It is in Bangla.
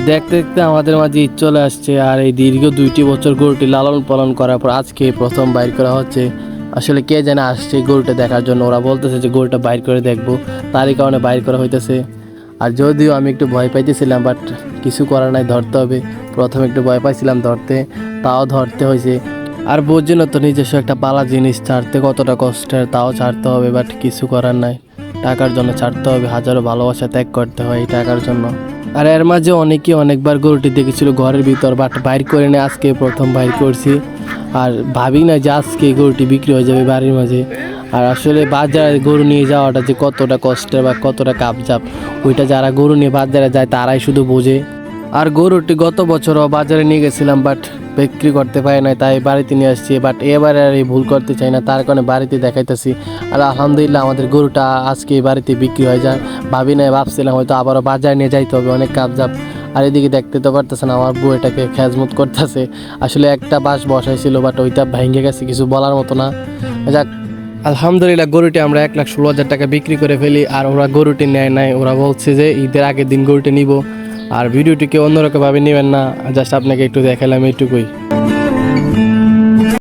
দেখতে দেখতে আমাদের মাঝে ঈদ চলে আসছে, আর এই দীর্ঘ 2টি বছর গরুটি লালন পালন করার পর আজকে প্রথম বাইর করা হচ্ছে। আসলে কে জানে আসছে গরুটা দেখার জন্য, ওরা বলতেছে যে গরুটা বাইর করে দেখবো, তারই কারণে বাইর করা হইতেছে। আর যদিও আমি একটু ভয় পাইতেছিলাম, বাট কিছু করার নাই, ধরতে হবে। প্রথমে একটু ভয় পাইছিলাম ধরতে, তাও ধরতে হয়েছে। আর বোঝেন তো নিজস্ব একটা পালা জিনিস ছাড়তে কতটা কষ্টের, তাও ছাড়তে হবে, বাট কিছু করার নাই। টাকার জন্য ছাড়তে হবে, হাজারো ভালোবাসা ত্যাগ করতে হয় এই টাকার জন্য। আর এর মাঝে অনেকে অনেকবার গরুটি দেখেছিল ঘরের ভিতর, বাট বাইর করে নিয়ে আজকে প্রথম বাইর করছি। আর ভাবি না যে আজকে গরুটি বিক্রি হয়ে যাবে বাড়ির মাঝে। আর আসলে বাজারে গরু নিয়ে যাওয়াটা যে কতটা কষ্টের বা কতটা কাপজাপ, ওইটা যারা গরু নিয়ে বাজারে যায় তারাই শুধু বোঝে। আর গরুটি গত বছরও বাজারে নিয়ে গেছিলাম, বাট বিক্রি করতে পারি নাই, তাই বাড়িতে নিয়ে আসছি। বাট এবারে আর এই ভুল করতে চাই না, তার কারণে বাড়িতে দেখাইতেছি। আর আলহামদুলিল্লাহ আমাদের গরুটা আজকে বাড়িতে বিক্রি হয়ে যায়। ভাবি নাই, ভাবছিলাম হয়তো আবারও বাজারে নিয়ে যাইতে হবে, অনেক কাপজাপ। আর এদিকে দেখতে তো পারতেছেন আমার বউ এটাকে খেজমত করতেছে। আসলে একটা বাঁশ বসাইছিল, বাট ওইটা ভেঙে গেছে, কিছু বলার মতো না। যাক, আলহামদুলিল্লাহ গরুটি আমরা 1,16,000 টাকা বিক্রি করে ফেলি। আর ওরা গরুটি নেয় নাই, ওরা বলছে যে ঈদের আগের দিন গরুটি নিব। আর ভিডিওটিকে অন্যরকমভাবে নেবেন না, জাস্ট আপনাকে একটু দেখালাম এইটুকুই।